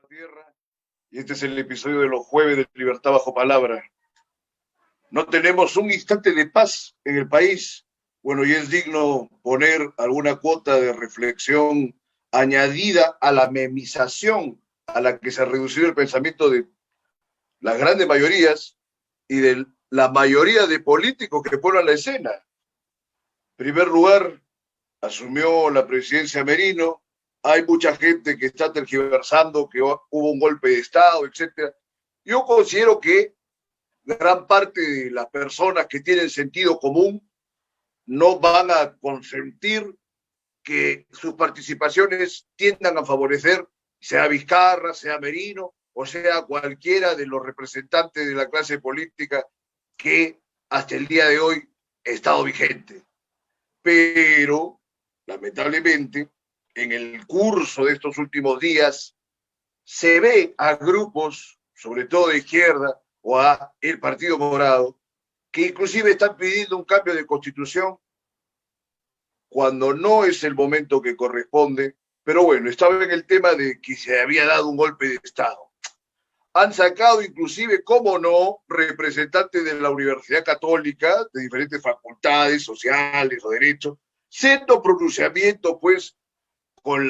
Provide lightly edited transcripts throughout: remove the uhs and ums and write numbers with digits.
Tierra, y este es el episodio de los jueves de Libertad Bajo Palabra. No tenemos un instante de paz en el país. Bueno, y es digno poner alguna cuota de reflexión añadida a la memización a la que se ha reducido el pensamiento de las grandes mayorías y de la mayoría de políticos que ponen la escena. En primer lugar, asumió la presidencia Merino. Hay mucha gente que está tergiversando que hubo un golpe de Estado, etcétera. Yo considero que gran parte de las personas que tienen sentido común no van a consentir que sus participaciones tiendan a favorecer, sea Vizcarra, sea Merino, o sea cualquiera de los representantes de la clase política que hasta el día de hoy ha estado vigente. Pero, lamentablemente, en el curso de estos últimos días, se ve a grupos, sobre todo de izquierda, o a el Partido Morado, que inclusive están pidiendo un cambio de constitución cuando no es el momento que corresponde. Pero bueno, estaba en el tema de que se había dado un golpe de Estado. Han sacado inclusive, cómo no, representantes de la Universidad Católica, de diferentes facultades sociales o derechos, siendo pronunciamiento, pues, con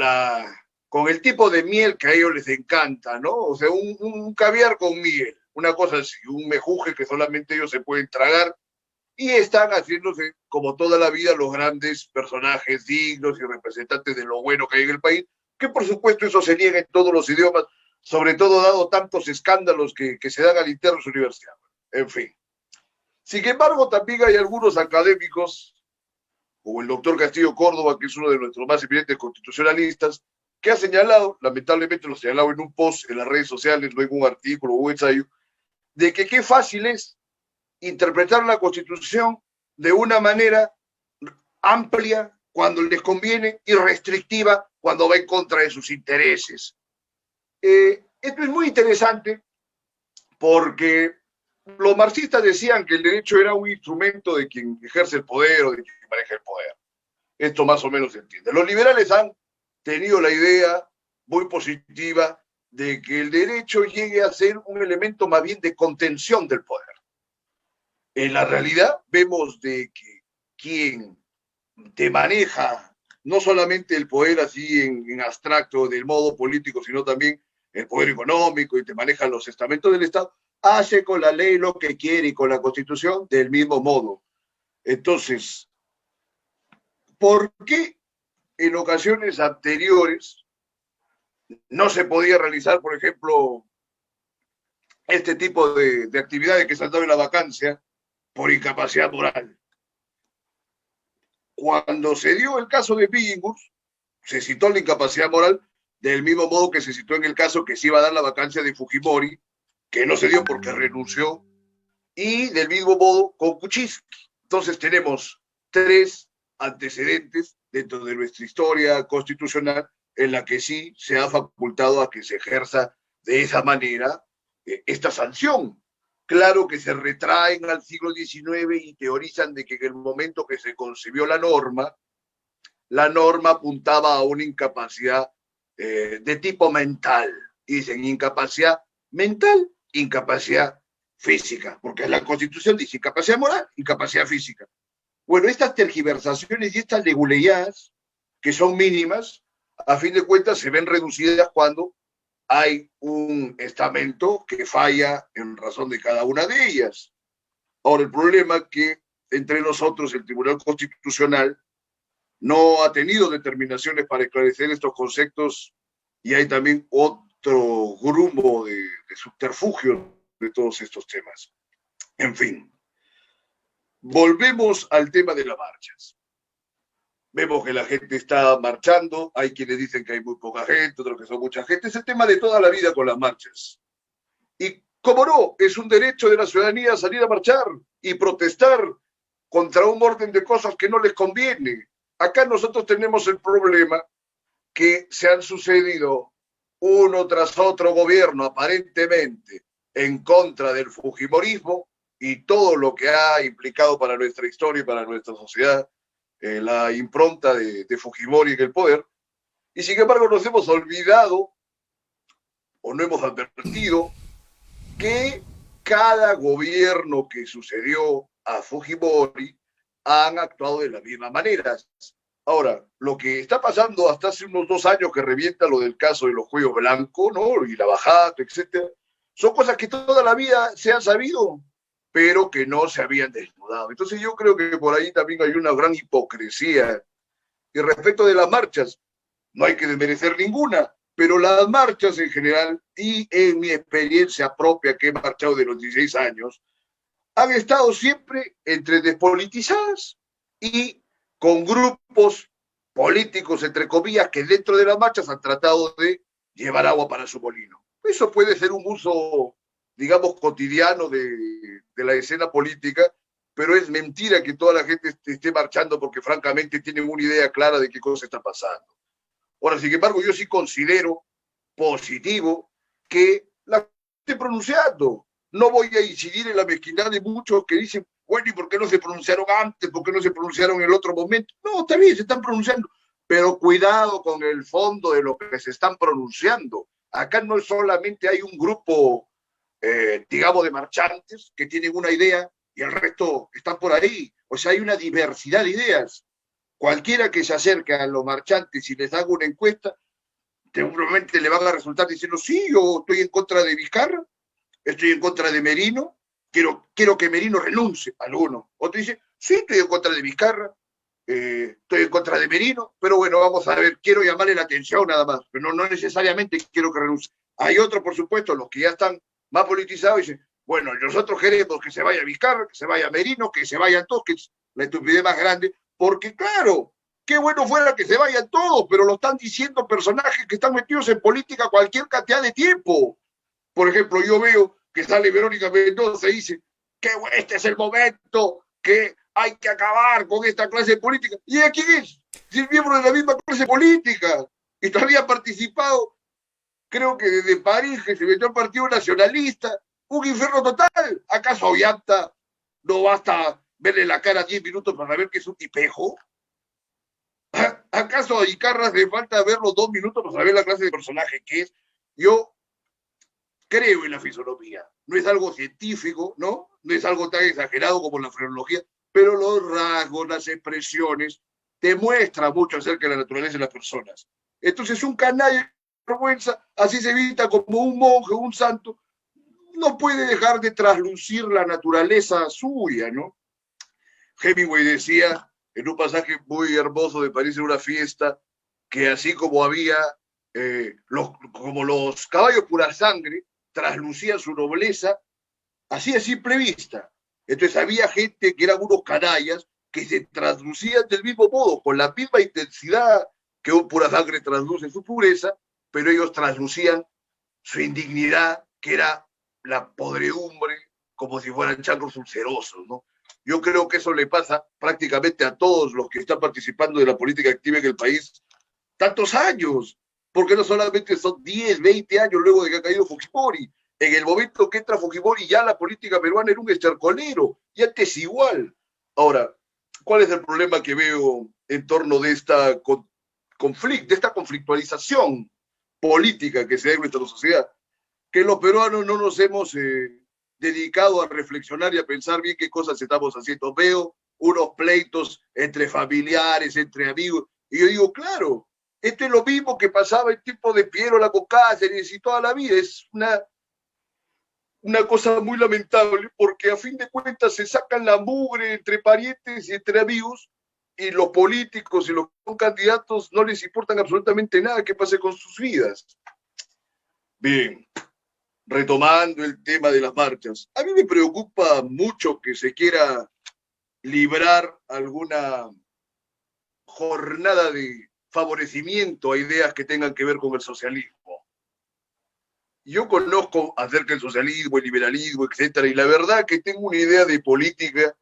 el tipo de miel que a ellos les encanta, ¿no? O sea, un caviar con miel, una cosa así, un mejuje que solamente ellos se pueden tragar, y están haciéndose, como toda la vida, los grandes personajes dignos y representantes de lo bueno que hay en el país, que por supuesto eso se niega en todos los idiomas, sobre todo dado tantos escándalos que se dan al interno de su universidad. En fin. Sin embargo, también hay algunos académicos, como el doctor Castillo Córdoba, que es uno de nuestros más evidentes constitucionalistas, que ha señalado, lamentablemente lo señalaba en un post en las redes sociales, no en un artículo o un ensayo, de que qué fácil es interpretar la Constitución de una manera amplia cuando les conviene y restrictiva cuando va en contra de sus intereses. Esto es muy interesante porque los marxistas decían que el derecho era un instrumento de quien ejerce el poder o de quien maneja el poder. Esto más o menos se entiende. Los liberales han tenido la idea muy positiva de que el derecho llegue a ser un elemento más bien de contención del poder. En la realidad vemos de que quien te maneja no solamente el poder así en abstracto del modo político, sino también el poder económico y te maneja los estamentos del Estado, hace con la ley lo que quiere y con la Constitución del mismo modo. Entonces, ¿por qué en ocasiones anteriores no se podía realizar, por ejemplo, este tipo de actividades que se han dado en la vacancia por incapacidad moral? Cuando se dio el caso de Billinghurst, se citó la incapacidad moral del mismo modo que se citó en el caso que se iba a dar la vacancia de Fujimori, que no se dio porque renunció, y del mismo modo con Kuczynski. Entonces tenemos tres antecedentes dentro de nuestra historia constitucional en la que sí se ha facultado a que se ejerza de esa manera esta sanción. Claro que se retraen al siglo XIX y teorizan de que en el momento que se concibió la norma apuntaba a una incapacidad de tipo mental. Y dicen incapacidad mental, incapacidad física, porque la Constitución dice incapacidad moral, incapacidad física. Bueno, estas tergiversaciones y estas leguleyadas, que son mínimas, a fin de cuentas se ven reducidas cuando hay un estamento que falla en razón de cada una de ellas. Ahora, el problema es que entre nosotros el Tribunal Constitucional no ha tenido determinaciones para esclarecer estos conceptos y hay también otro grumo de subterfugios de todos estos temas. En fin, volvemos al tema de las marchas. Vemos que la gente está marchando, hay quienes dicen que hay muy poca gente, otros que son mucha gente. Es el tema de toda la vida con las marchas. Y cómo no, es un derecho de la ciudadanía salir a marchar y protestar contra un orden de cosas que no les conviene. Acá nosotros tenemos el problema que se han sucedido uno tras otro gobierno aparentemente en contra del fujimorismo y todo lo que ha implicado para nuestra historia y para nuestra sociedad la impronta de Fujimori en el poder, y sin embargo nos hemos olvidado o no hemos advertido que cada gobierno que sucedió a Fujimori han actuado de la misma manera. Ahora, lo que está pasando hasta hace unos 2 años que revienta lo del caso de los cuellos blancos, ¿no? Y la bajada, etcétera, son cosas que toda la vida se han sabido, pero que no se habían desnudado. Entonces yo creo que por ahí también hay una gran hipocresía. Y respecto de las marchas, no hay que desmerecer ninguna, pero las marchas en general, y en mi experiencia propia que he marchado de los 16 años, han estado siempre entre despolitizadas y con grupos políticos, entre comillas, que dentro de las marchas han tratado de llevar agua para su molino. Eso puede ser un uso, digamos, cotidiano de la escena política, pero es mentira que toda la gente esté marchando porque francamente tienen una idea clara de qué cosa está pasando. Ahora, sin embargo, yo sí considero positivo que la esté pronunciando. No voy a incidir en la mezquindad de muchos que dicen, bueno, ¿y por qué no se pronunciaron antes? ¿Por qué no se pronunciaron en el otro momento? No, también se están pronunciando, pero cuidado con el fondo de lo que se están pronunciando. Acá no solamente hay un grupo, digamos, de marchantes que tienen una idea y el resto están por ahí. O sea, hay una diversidad de ideas. Cualquiera que se acerque a los marchantes y les haga una encuesta, seguramente le van a resultar diciendo, sí, yo estoy en contra de Vizcarra, estoy en contra de Merino, quiero que Merino renuncie, alguno. Otro dice, sí, estoy en contra de Vizcarra, estoy en contra de Merino, pero bueno, vamos a ver, quiero llamarle la atención nada más, pero no necesariamente quiero que renuncie. Hay otros, por supuesto, los que ya están más politizados, y dicen, bueno, nosotros queremos que se vaya Vizcarra, que se vaya Merino, que se vayan todos, que es la estupidez más grande, porque claro, qué bueno fuera que se vayan todos, pero lo están diciendo personajes que están metidos en política cualquier cantidad de tiempo. Por ejemplo, yo veo que sale Verónica Mendoza y dice que este es el momento, que hay que acabar con esta clase política. ¿Y ella quién es? Si es miembro de la misma clase política y todavía ha participado, creo que desde París, que se metió al Partido Nacionalista, un infierno total. ¿Acaso a Ollanta no basta verle la cara 10 minutos para ver que es un tipejo? ¿Acaso a Icarra le falta ver los 2 minutos para saber la clase de personaje que es? Yo creo en la fisonomía. No es algo científico, ¿no? No es algo tan exagerado como la frenología, pero los rasgos, las expresiones, te muestra mucho acerca de la naturaleza de las personas. Entonces, un canalla de vergüenza, así se evita como un monje, un santo, no puede dejar de traslucir la naturaleza suya, ¿no? Hemingway decía, en un pasaje muy hermoso de París en una fiesta, que así como había, como los caballos pura sangre, traslucían su nobleza, así a simple vista. Entonces había gente que eran unos canallas que se traslucían del mismo modo, con la misma intensidad que un pura sangre trasluce su pureza, pero ellos traslucían su indignidad, que era la podredumbre, como si fueran changros ulcerosos, ¿no? Yo creo que eso le pasa prácticamente a todos los que están participando de la política activa en el país tantos años, porque no solamente son 10, 20 años luego de que ha caído Fujimori. En el momento que entra Fujimori ya la política peruana era un estercolero, y antes igual. Ahora, ¿cuál es el problema que veo en torno de esta conflictualización política que se da en nuestra sociedad? Que los peruanos no nos hemos dedicado a reflexionar y a pensar bien qué cosas estamos haciendo. Veo unos pleitos entre familiares, entre amigos, y yo digo, claro, esto es lo mismo que pasaba en tiempo de Piero la Cáceres y toda la vida. Es una cosa muy lamentable porque a fin de cuentas se sacan la mugre entre parientes y entre amigos, y los políticos y los candidatos no les importan absolutamente nada que pase con sus vidas. Bien, retomando el tema de las marchas, a mí me preocupa mucho que se quiera librar alguna jornada de favorecimiento a ideas que tengan que ver con el socialismo. Yo conozco acerca del socialismo, el liberalismo, etcétera, y la verdad que tengo una idea de política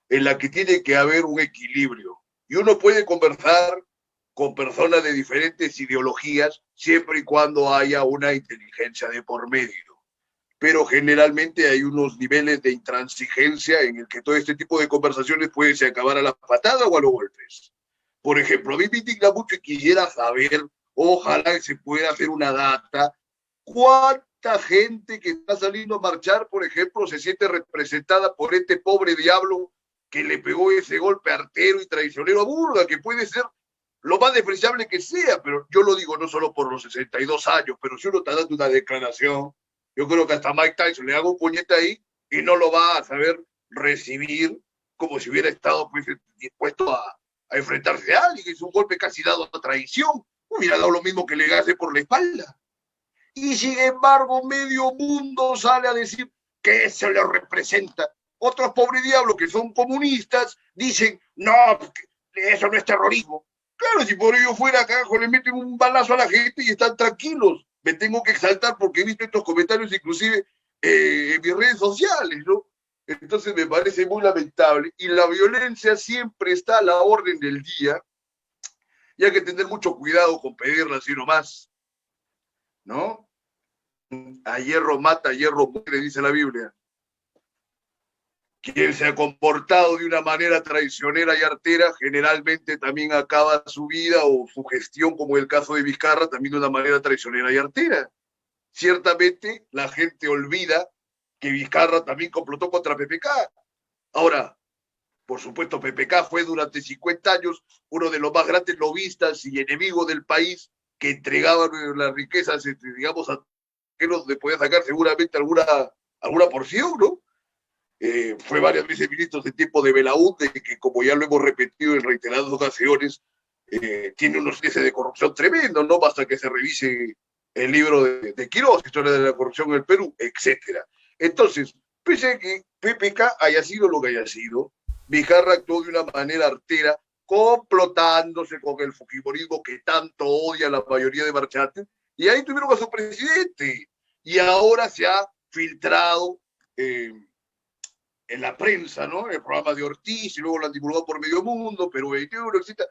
en la que tiene que haber un equilibrio. Y uno puede conversar con personas de diferentes ideologías siempre y cuando haya una inteligencia de por medio. Pero generalmente hay unos niveles de intransigencia en el que todo este tipo de conversaciones pueden acabar a las patadas o a los golpes. Por ejemplo, a mí me indigna mucho y quisiera saber, ojalá se pueda hacer una data ¿Cuánta gente que está saliendo a marchar, por ejemplo, se siente representada por este pobre diablo que le pegó ese golpe artero y traicionero a Burga, que puede ser lo más despreciable que sea, pero yo lo digo no solo por los 62 años, pero si uno está dando una declaración, yo creo que hasta Mike Tyson le hago un puñete ahí y no lo va a saber recibir como si hubiera estado pues, dispuesto a enfrentarse a alguien. Es un golpe casi dado a traición. Hubiera dado lo mismo que le hace por la espalda. Y sin embargo, medio mundo sale a decir que eso le representa. Otros pobres diablos que son comunistas dicen, no, eso no es terrorismo. Claro, si por ello fuera, carajo, le meten un balazo a la gente y están tranquilos. Me tengo que exaltar porque he visto estos comentarios inclusive en mis redes sociales, ¿no? Entonces me parece muy lamentable. Y la violencia siempre está a la orden del día y hay que tener mucho cuidado con pedirla así nomás, ¿no? A hierro mata, a hierro muere, dice la Biblia. Quien se ha comportado de una manera traicionera y artera, generalmente también acaba su vida o su gestión, como el caso de Vizcarra, también de una manera traicionera y artera. Ciertamente, la gente olvida que Vizcarra también complotó contra PPK. Ahora, por supuesto, PPK fue durante 50 años uno de los más grandes lobistas y enemigos del país que entregaban las riquezas, digamos, a que nos podía sacar seguramente alguna porción, ¿no? Fue varias veces ministro de tiempo de Belaúnde, que como ya lo hemos repetido en reiteradas ocasiones, tiene unos índices de corrupción tremendos, no basta que se revise el libro de Quirós, Historia de la Corrupción en el Perú, etcétera. Entonces, pese a que PPK haya sido lo que haya sido, Vizcarra actuó de una manera artera, complotándose con el fujimorismo que tanto odia la mayoría de marchantes, y ahí tuvieron a su presidente, y ahora se ha filtrado en la prensa, ¿no? El programa de Ortiz, y luego lo han divulgado por medio mundo, Perú 21, etc.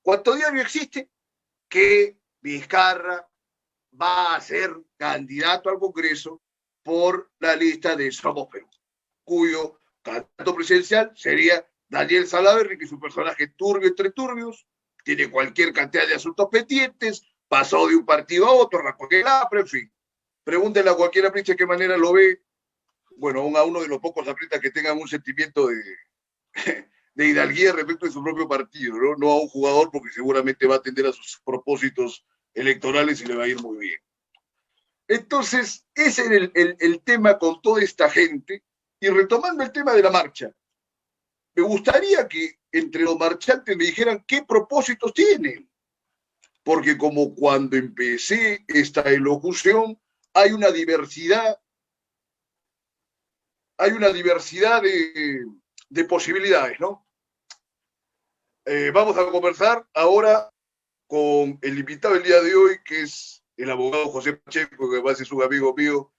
¿Cuánto diario existe? Que Vizcarra va a ser candidato al Congreso por la lista de Somos Perú, cuyo candidato presidencial sería Daniel Salaverry, que es un personaje turbio entre turbios, tiene cualquier cantidad de asuntos pendientes, pasó de un partido a otro, pero en fin. Pregúntenle a cualquiera de qué manera lo ve. Bueno, a uno de los pocos apristas que tengan un sentimiento de hidalguía respecto de su propio partido, ¿no? No a un jugador porque seguramente va a atender a sus propósitos electorales y le va a ir muy bien. Entonces, ese es el tema con toda esta gente. Y retomando el tema de la marcha, me gustaría que entre los marchantes me dijeran qué propósitos tienen. Porque como cuando empecé esta elocución, hay una diversidad de posibilidades, ¿no? Vamos a conversar ahora con el invitado del día de hoy, que es el abogado José Pacheco, que además es un amigo mío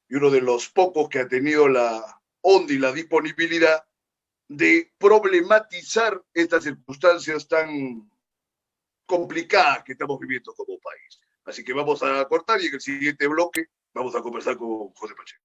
y uno de los pocos que ha tenido la onda y la disponibilidad de problematizar estas circunstancias tan complicadas que estamos viviendo como país. Así que vamos a cortar y en el siguiente bloque vamos a conversar con José Pacheco.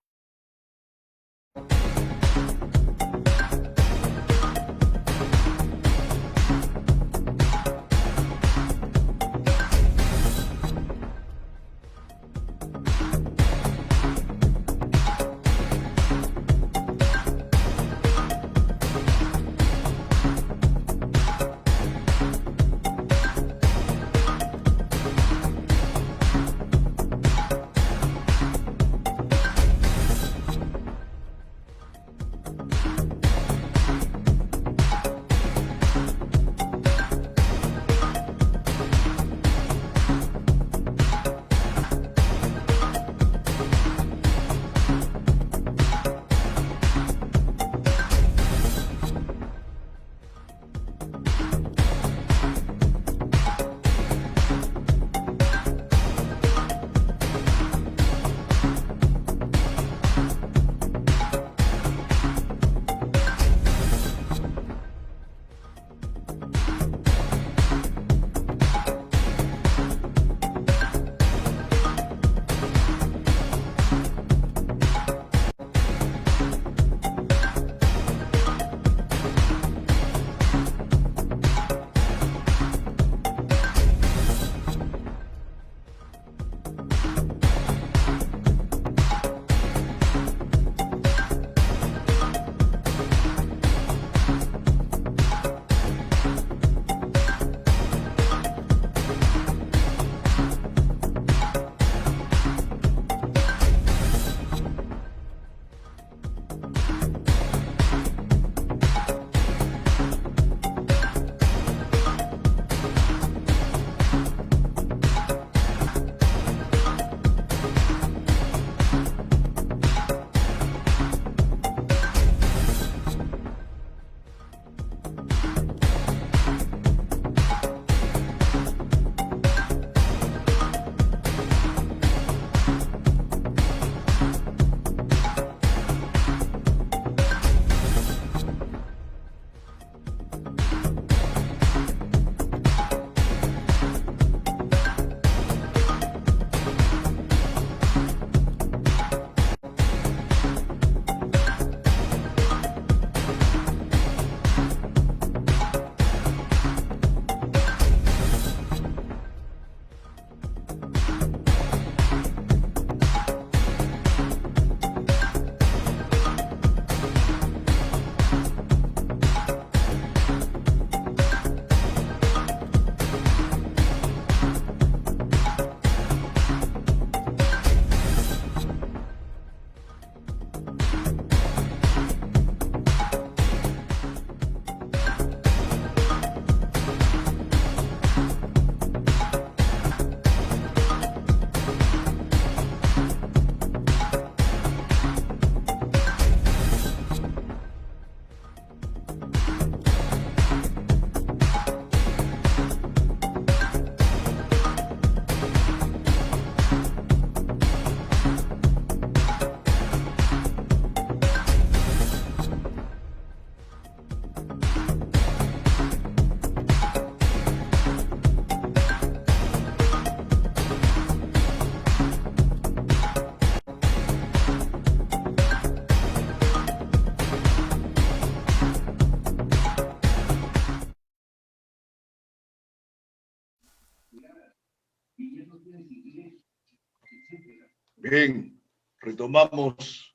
Bien, retomamos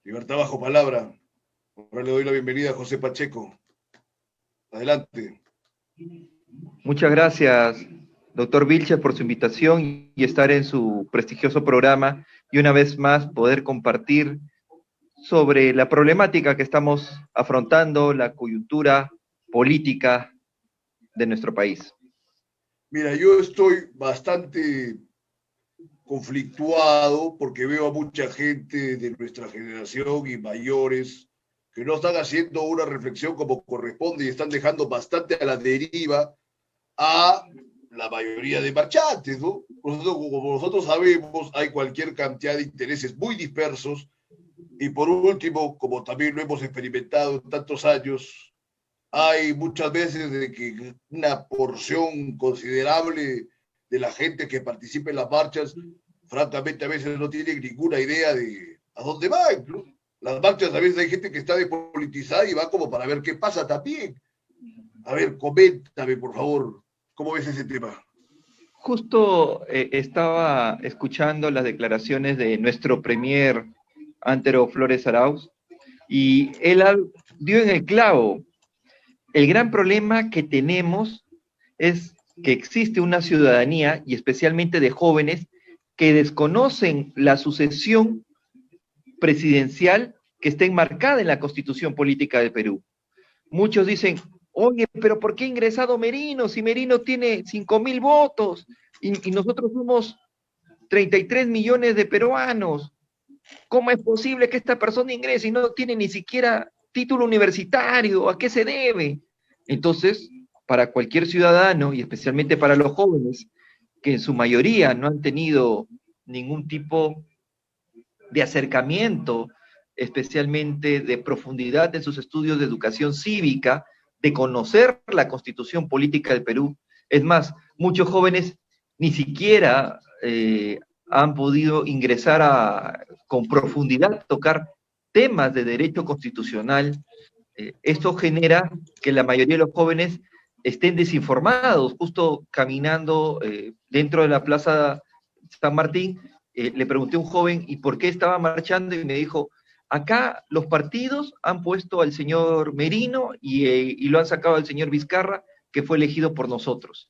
Libertad bajo palabra. Ahora le doy la bienvenida a José Pacheco. Adelante. Muchas gracias, doctor Vilches, por su invitación y estar en su prestigioso programa y una vez más poder compartir sobre la problemática que estamos afrontando, la coyuntura política de nuestro país. Mira, yo estoy bastante conflictuado porque veo a mucha gente de nuestra generación y mayores que no están haciendo una reflexión como corresponde y están dejando bastante a la deriva a la mayoría de marchantes, ¿no? Como nosotros sabemos, hay cualquier cantidad de intereses muy dispersos y por último, como también lo hemos experimentado en tantos años, hay muchas veces de que una porción considerable de la gente que participa en las marchas, francamente a veces no tiene ninguna idea de a dónde van, ¿no? Las marchas a veces hay gente que está despolitizada y va como para ver qué pasa también. A ver, coméntame, por favor, ¿cómo ves ese tema? Justo estaba escuchando las declaraciones de nuestro premier Antero Flores Arauz y él dio en el clavo. El gran problema que tenemos es que existe una ciudadanía, y especialmente de jóvenes, que desconocen la sucesión presidencial que está enmarcada en la Constitución Política del Perú. Muchos dicen, oye, pero ¿por qué ha ingresado Merino si Merino tiene 5.000 votos y nosotros somos 33 millones de peruanos? ¿Cómo es posible que esta persona ingrese y no tiene ni siquiera título universitario? ¿A qué se debe? Entonces, para cualquier ciudadano, y especialmente para los jóvenes, que en su mayoría no han tenido ningún tipo de acercamiento, especialmente de profundidad en sus estudios de educación cívica, de conocer la Constitución Política del Perú. Es más, muchos jóvenes ni siquiera han podido ingresar con profundidad, tocar temas de derecho constitucional. Esto genera que la mayoría de los jóvenes estén desinformados. Justo caminando dentro de la Plaza San Martín, le pregunté a un joven, ¿y por qué estaba marchando? Y me dijo, acá los partidos han puesto al señor Merino y lo han sacado al señor Vizcarra, que fue elegido por nosotros.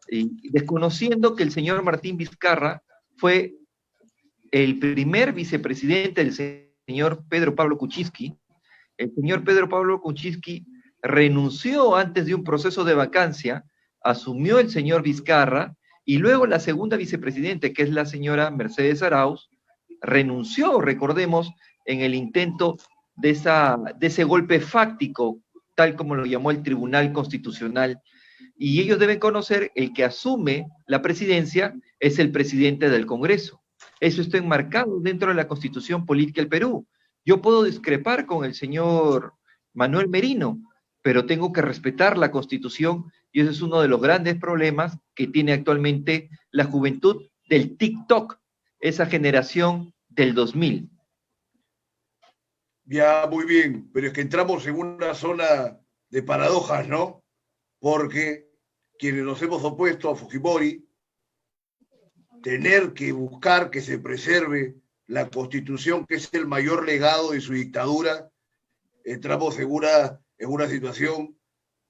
Y desconociendo que el señor Martín Vizcarra fue el primer vicepresidente del señor Pedro Pablo Kuczynski. El señor Pedro Pablo Kuczynski renunció antes de un proceso de vacancia, asumió el señor Vizcarra, y luego la segunda vicepresidenta, que es la señora Mercedes Arauz, renunció, recordemos, en el intento de ese golpe fáctico, tal como lo llamó el Tribunal Constitucional. Y ellos deben conocer, el que asume la presidencia es el presidente del Congreso. Eso está enmarcado dentro de la Constitución Política del Perú. Yo puedo discrepar con el señor Manuel Merino, pero tengo que respetar la Constitución, y ese es uno de los grandes problemas que tiene actualmente la juventud del TikTok, esa generación del 2000. Ya, muy bien, pero es que entramos en una zona de paradojas, ¿no? Porque quienes nos hemos opuesto a Fujimori, tener que buscar que se preserve la Constitución, que es el mayor legado de su dictadura, entramos en una situación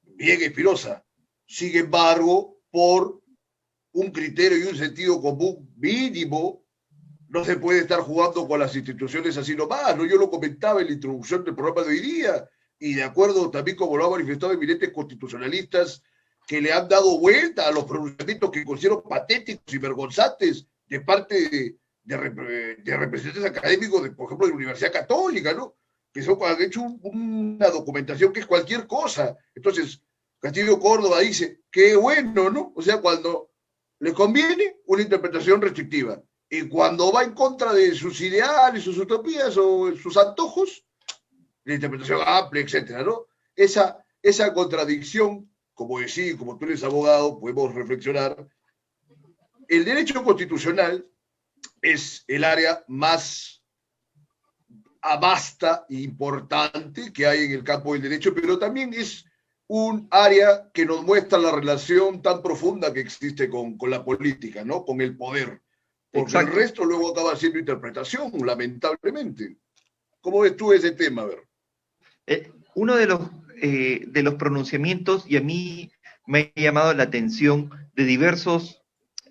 bien espinosa. Sin embargo, por un criterio y un sentido común mínimo, no se puede estar jugando con las instituciones así nomás, ¿no? Yo lo comentaba en la introducción del programa de hoy día, y de acuerdo también como lo han manifestado eminentes constitucionalistas que le han dado vuelta a los pronunciamientos que considero patéticos y vergonzantes de parte de representantes académicos, por ejemplo, de la Universidad Católica, ¿no? Que han hecho una documentación que es cualquier cosa. Entonces, Castillo Córdoba dice, qué bueno, ¿no? O sea, cuando le conviene, una interpretación restrictiva. Y cuando va en contra de sus ideales, sus utopías o sus antojos, la interpretación amplia, etcétera, ¿no? Esa contradicción, como decía, como tú eres abogado, podemos reflexionar. El derecho constitucional es el área más vasta e importante que hay en el campo del derecho, pero también es un área que nos muestra la relación tan profunda que existe con la política, ¿no? Con el poder. Porque el Exacto. resto luego acaba siendo interpretación, lamentablemente. ¿Cómo ves tú ese tema? A ver. Uno de los pronunciamientos, y a mí me ha llamado la atención, de diversos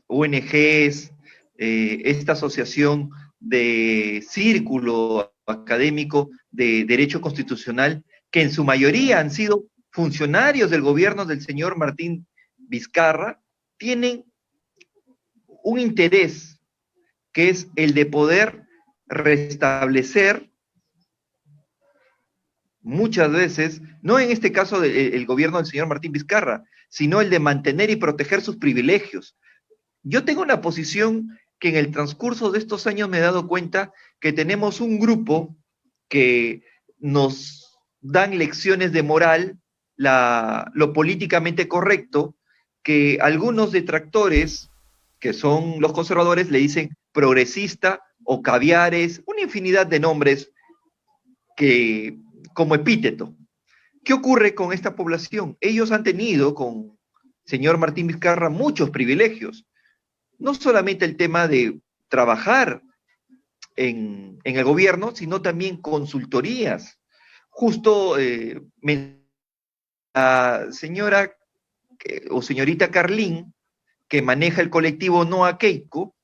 ONGs, esta asociación de círculo académico de derecho constitucional, que en su mayoría han sido funcionarios del gobierno del señor Martín Vizcarra, tienen un interés que es el de poder restablecer muchas veces, no en este caso el gobierno del señor Martín Vizcarra, sino el de mantener y proteger sus privilegios. Yo tengo una posición que en el transcurso de estos años me he dado cuenta que tenemos un grupo que nos dan lecciones de moral, lo políticamente correcto, que algunos detractores, que son los conservadores, le dicen progresista o caviares, una infinidad de nombres que como epíteto. ¿Qué ocurre con esta población? Ellos han tenido con señor Martín Vizcarra muchos privilegios, no solamente el tema de trabajar en el gobierno, sino también consultorías. Justo la señora o señorita Carlín, que maneja el colectivo Noa Keiko,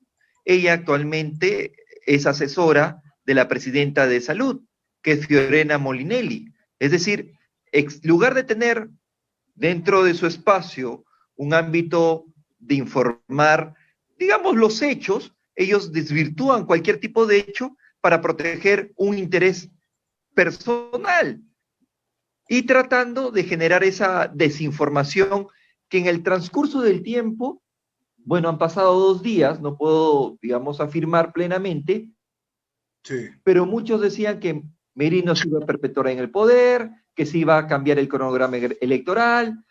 ella actualmente es asesora de la presidenta de salud, que es Fiorena Molinelli. Es decir, en lugar de tener dentro de su espacio un ámbito de informar, digamos, los hechos, ellos desvirtúan cualquier tipo de hecho para proteger un interés personal y tratando de generar esa desinformación que en el transcurso del tiempo, bueno, han pasado 2 días, no puedo, digamos, afirmar plenamente, Sí. pero muchos decían que Merino se iba a perpetuar en el poder, que se iba a cambiar el cronograma electoral,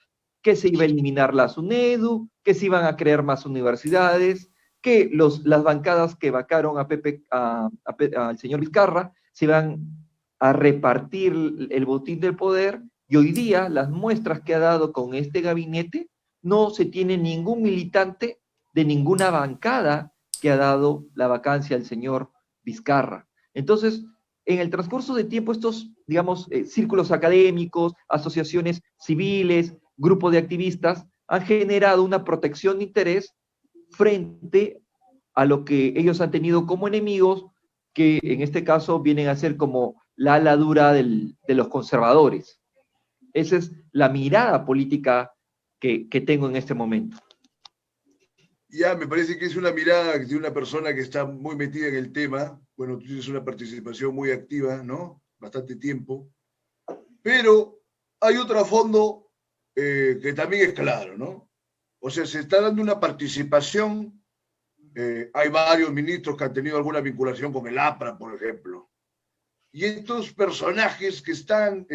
que se iba a eliminar la SUNEDU, que se iban a crear más universidades, que las bancadas que vacaron al señor Vizcarra se iban a repartir el botín del poder, y hoy día las muestras que ha dado con este gabinete no se tiene ningún militante de ninguna bancada que ha dado la vacancia al señor Vizcarra. Entonces, en el transcurso de tiempo, estos, digamos, círculos académicos, asociaciones civiles, grupos de activistas, han generado una protección de interés frente a lo que ellos han tenido como enemigos, que en este caso vienen a ser como la ala dura de los conservadores. Esa es la mirada política que tengo en este momento. Ya, me parece que es una mirada de una persona que está muy metida en el tema. Bueno, tú tienes una participación muy activa, ¿no? Bastante tiempo. Pero hay otro fondo que también es claro, ¿no? O sea, se está dando una participación. Hay varios ministros que han tenido alguna vinculación con el APRA, por ejemplo. Y estos personajes que están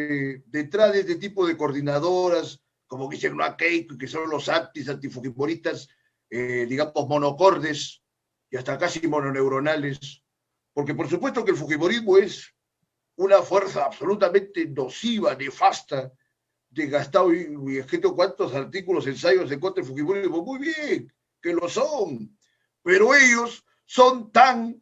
detrás de este tipo de coordinadoras, como dicen Noa Keiko, que son los antifujimoristas, digamos, monocordes y hasta casi mononeuronales, porque por supuesto que el fujimorismo es una fuerza absolutamente nociva, nefasta, desgastado y escrito cuántos artículos, ensayos en contra del fujimorismo, muy bien, que lo son, pero ellos son tan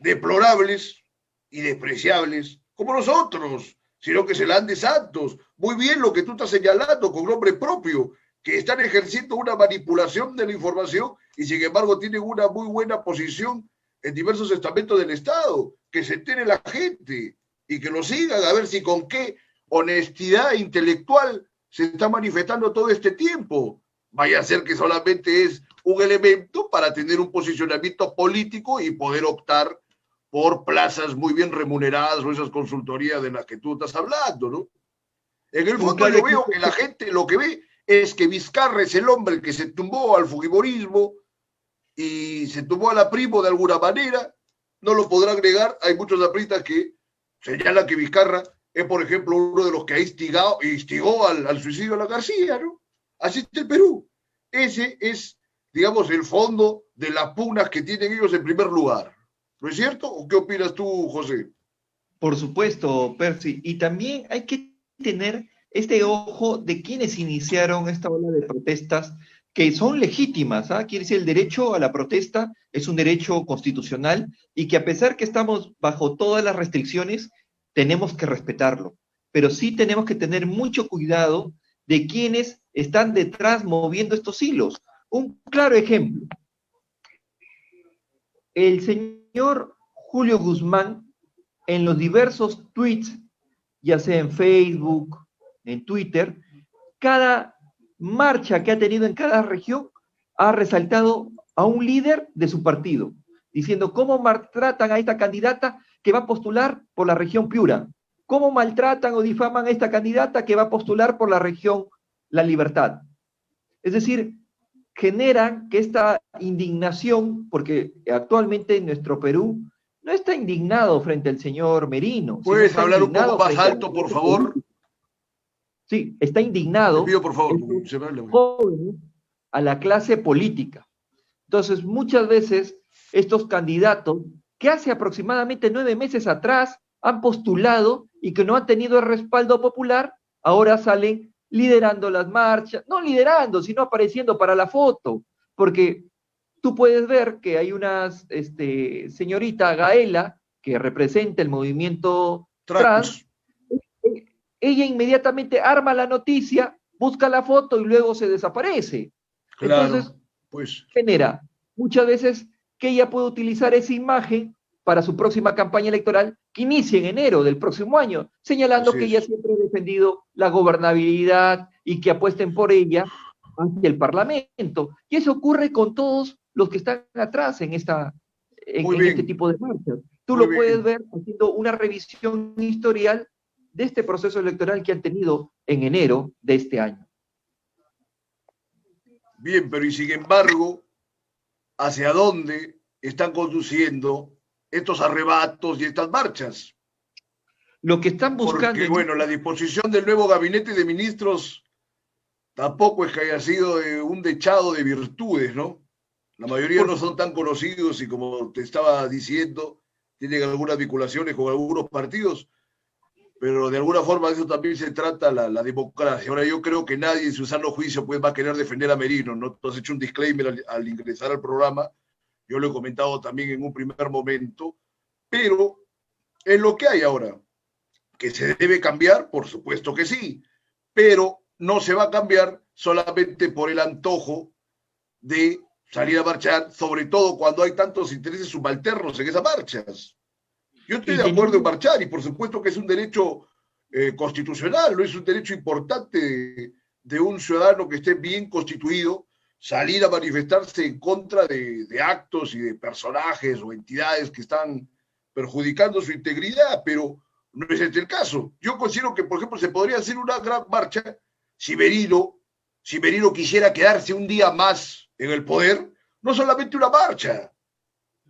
deplorables y despreciables como nosotros, sino que se la dan de santos. Muy bien lo que tú estás señalando con nombre propio, que están ejerciendo una manipulación de la información y sin embargo tienen una muy buena posición en diversos estamentos del Estado. Que se entere la gente y que lo sigan a ver si con qué honestidad intelectual se está manifestando todo este tiempo. Vaya a ser que solamente es un elemento para tener un posicionamiento político y poder optar por plazas muy bien remuneradas o esas consultorías de las que tú estás hablando, ¿no? En el Un fondo claro yo veo ejemplo. que la gente lo que ve es que Vizcarra es el hombre que se tumbó al fujimorismo y se tumbó a la Primo de alguna manera, no lo podrá agregar, hay muchos apristas que señalan que Vizcarra es, por ejemplo, uno de los que ha instigó al suicidio de la García, ¿no? Así está el Perú. Ese es, digamos, el fondo de las pugnas que tienen ellos en primer lugar. ¿No es cierto? ¿O qué opinas tú, José? Por supuesto, Percy. Y también hay que tener este ojo de quienes iniciaron esta ola de protestas que son legítimas, ¿ah? Quiere decir, el derecho a la protesta es un derecho constitucional y que a pesar que estamos bajo todas las restricciones, tenemos que respetarlo. Pero sí tenemos que tener mucho cuidado de quienes están detrás moviendo estos hilos. Un claro ejemplo, el señor Julio Guzmán, en los diversos tweets, ya sea en Facebook, en Twitter, cada marcha que ha tenido en cada región ha resaltado a un líder de su partido, diciendo cómo maltratan a esta candidata que va a postular por la región Piura, cómo maltratan o difaman a esta candidata que va a postular por la región La Libertad. Es decir, generan que esta indignación, porque actualmente en nuestro Perú no está indignado frente al señor Merino. ¿Puedes hablar un poco más alto, por favor? Sí, está indignado. Te pido, por favor, jóvenes a la clase política. Entonces, muchas veces, estos candidatos que hace aproximadamente 9 meses atrás han postulado y que no han tenido el respaldo popular, ahora salen liderando las marchas, no liderando, sino apareciendo para la foto, porque tú puedes ver que hay una señorita Gaela que representa el movimiento trans. Ella inmediatamente arma la noticia, busca la foto y luego se desaparece. Claro, entonces, pues genera muchas veces que ella puede utilizar esa imagen para su próxima campaña electoral que inicia en enero del próximo año, señalando que ella siempre ha defendido la gobernabilidad y que apuesten por ella ante el Parlamento. Y eso ocurre con todos los que están atrás en este tipo de marchas. Tú lo puedes ver haciendo una revisión historial de este proceso electoral que han tenido en enero de este año. Bien, pero y sin embargo, ¿hacia dónde están conduciendo estos arrebatos y estas marchas? Lo que están buscando... Porque, bueno, la disposición del nuevo gabinete de ministros tampoco es que haya sido un dechado de virtudes, ¿no? La mayoría no son tan conocidos y, como te estaba diciendo, tienen algunas vinculaciones con algunos partidos, pero de alguna forma de eso también se trata la democracia. Ahora, yo creo que nadie en su sano juicio pues va a querer defender a Merino, ¿no? Tú has hecho un disclaimer al ingresar al programa, yo lo he comentado también en un primer momento, pero es lo que hay ahora. ¿Que se debe cambiar? Por supuesto que sí, pero no se va a cambiar solamente por el antojo de salir a marchar, sobre todo cuando hay tantos intereses subalternos en esas marchas. Yo estoy de acuerdo en marchar y por supuesto que es un derecho constitucional, no es un derecho importante de un ciudadano que esté bien constituido, salir a manifestarse en contra de actos y de personajes o entidades que están perjudicando su integridad, pero no es este el caso. Yo considero que, por ejemplo, se podría hacer una gran marcha si Merino quisiera quedarse un día más en el poder, no solamente una marcha.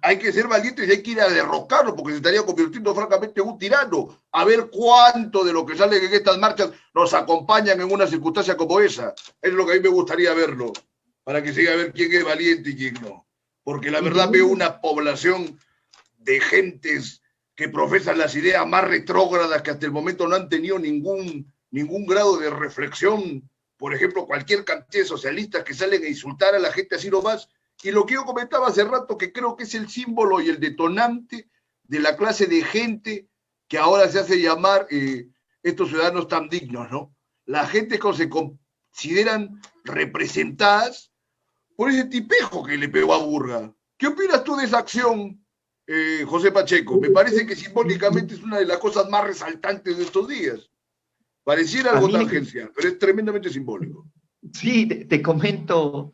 Hay que ser valientes y hay que ir a derrocarlo porque se estaría convirtiendo francamente en un tirano. A ver cuánto de lo que sale en estas marchas nos acompañan en una circunstancia como esa. Es lo que a mí me gustaría verlo, para que se diga a ver quién es valiente y quién no. Porque la verdad veo una población de gentes que profesan las ideas más retrógradas que hasta el momento no han tenido ningún grado de reflexión. Por ejemplo, cualquier cantidad de socialistas que salen a insultar a la gente así nomás. Y lo que yo comentaba hace rato, que creo que es el símbolo y el detonante de la clase de gente que ahora se hace llamar estos ciudadanos tan dignos, ¿no? La gente que se consideran representadas por ese tipejo que le pegó a Burga. ¿Qué opinas tú de esa acción, José Pacheco? Me parece que simbólicamente es una de las cosas más resaltantes de estos días. Pareciera algo tangencial, pero es tremendamente simbólico. Sí, te comento,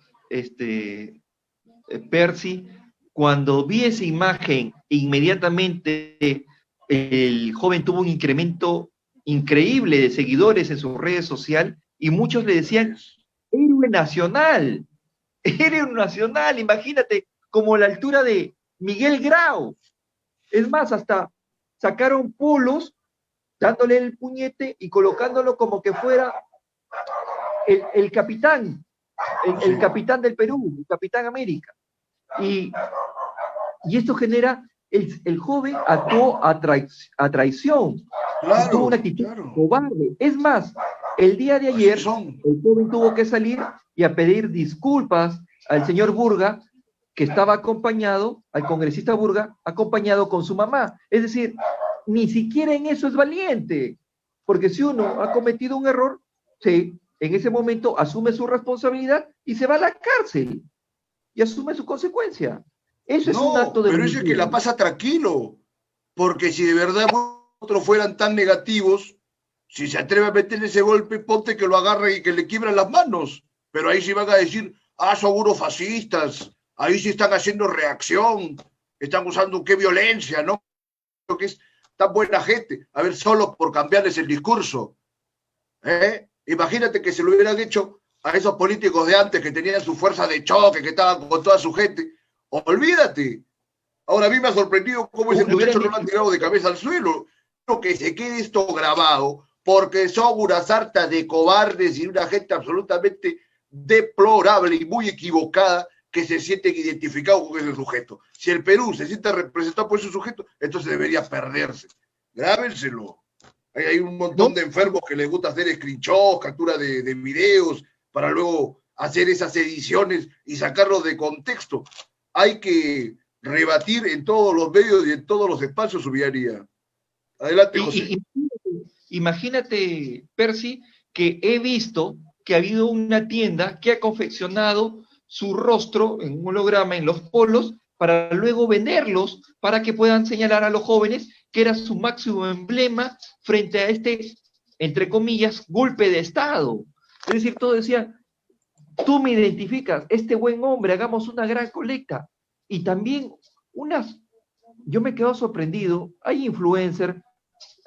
Percy, cuando vi esa imagen, inmediatamente el joven tuvo un incremento increíble de seguidores en su red social y muchos le decían, héroe nacional, imagínate, como la altura de Miguel Grau. Es más, hasta sacaron polos dándole el puñete y colocándolo como que fuera el capitán, el capitán del Perú, el capitán América. Y esto genera, el joven actuó a traición, tuvo una actitud cobarde. Es más, El día de Así ayer, son. el joven tuvo que salir y a pedir disculpas al señor Burga, que estaba acompañado, al congresista Burga, acompañado con su mamá. Es decir, ni siquiera en eso es valiente, porque si uno ha cometido un error, sí, en ese momento asume su responsabilidad y se va a la cárcel y asume su consecuencia. Eso es un acto No, de pero ese es que valentía. la pasa tranquilo, porque si de verdad otros fueran tan negativos, si se atreve a meter ese golpe, ponte que lo agarre y que le quiebran las manos. Pero ahí sí van a decir, ah, son unos fascistas, ahí sí están haciendo reacción, están usando qué violencia, ¿no? Que es tan buena gente. A ver, solo por cambiarles el discurso. Imagínate que se lo hubieran hecho a esos políticos de antes que tenían su fuerza de choque, que estaban con toda su gente. Olvídate. Ahora a mí me ha sorprendido cómo ese Le hubieran muchacho no lo dicho, han tirado de cabeza al suelo. Quiero que se quede esto grabado, porque son una sarta de cobardes y una gente absolutamente deplorable y muy equivocada que se sienten identificados con ese sujeto. Si el Perú se siente representado por ese sujeto, entonces debería perderse. Grábenselo. Hay un montón ¿no? de enfermos que les gusta hacer screenshots, captura de videos, para luego hacer esas ediciones y sacarlos de contexto. Hay que rebatir en todos los medios y en todos los espacios su viaría. Adelante, José. Imagínate, Percy, que he visto que ha habido una tienda que ha confeccionado su rostro en un holograma en los polos para luego venderlos para que puedan señalar a los jóvenes que era su máximo emblema frente a este, entre comillas, golpe de Estado. Es decir, todo decía, tú me identificas, este buen hombre, hagamos una gran colecta. Y también unas, yo me quedo sorprendido, hay influencers